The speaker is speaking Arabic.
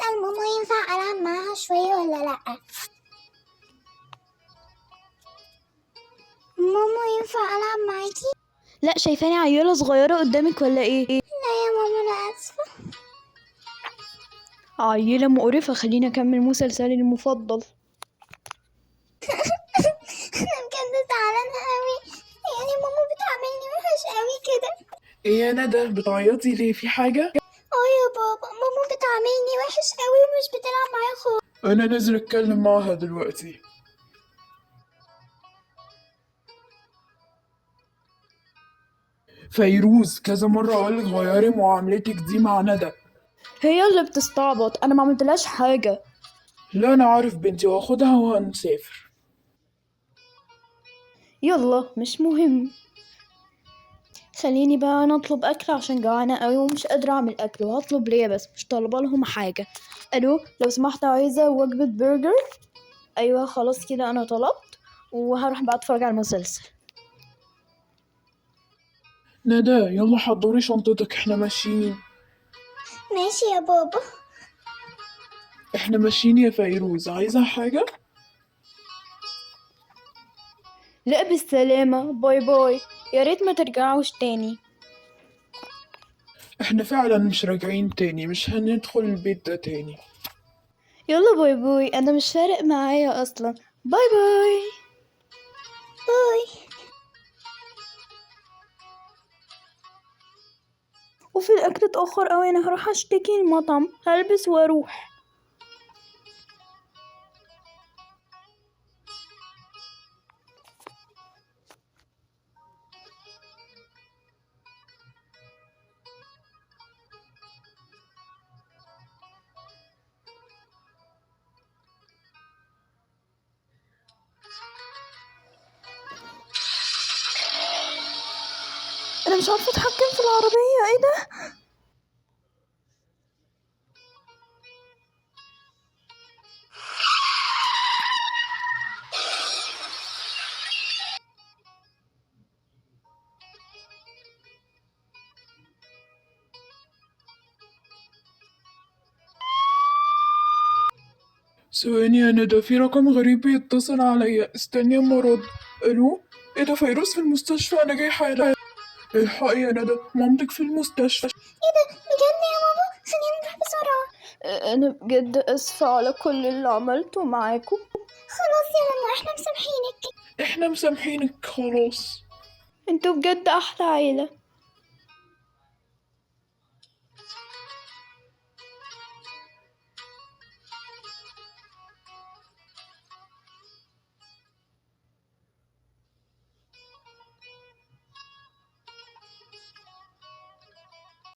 أسأل ماما ينفع ألعب معاها شوية ولا لأ؟ ماما ينفع ألعب معاكي؟ لا، شايفاني عيلة صغيرة قدامك ولا ايه؟ لا يا ماما أنا آسفة. عيلة مقرفة. خليني اكمل مسلسلي المفضل. أنا بجد زعلانة أوي، يعني ماما بتعاملني وحش أوي كده. ايه يا ندى بتعيطي ليه؟ في حاجة؟ يا بابا ماما بتعاملني وحش أوي ومش بتلعب معايا خالص. انا نازل اتكلم معاها دلوقتي. فيروز كذا مرة اقولك غيري معاملتك دي مع ندى. هي اللي بتستعبط، انا ما عملتلهاش حاجة. لا انا عارف بنتي، واخدها وهنسافر. يلا مش مهم. خليني بقى انا اطلب اكل عشان جوعانة قوي ومش قادرة اعمل اكل، وهطلب ليا بس مش طالبة لهم حاجة. الو، لو سمحت عايزة وجبة برجر. ايوه خلاص كده انا طلبت، وهروح بقى اتفرج على المسلسل. ندى يلا حضري شنطتك، احنا ماشيين. ماشي يا بابا. احنا ماشيين يا فيروز، عايزة حاجة؟ لا بالسلامة، باي باي. يا ريت ما ترجعوش تاني. احنا فعلا مش راجعين تاني، مش هندخل البيت ده تاني. يلا باي باي، انا مش فارق معايا اصلا. باي باي. باي. وفي الاكل اتاخر قوي، انا هروح اشتكي المطعم، هلبس واروح. انا مش عارفه اتحكم في العربيه، ايه ده؟ ثواني يا ندى، في رقم غريب بيتصل عليا، استني اما ارد. الو، ايه ده؟ فيروز في المستشفى، انا جاي حالا. الحقي يا ندى، مامتك في المستشفى. ايه ده بجد يا ماما؟ خلينا نروح بسرعة. انا بجد اسفه على كل اللي عملته معاكم. خلاص يا ماما احنا مسامحينك. احنا مسامحينك خلاص. انتوا بجد احلى عيله.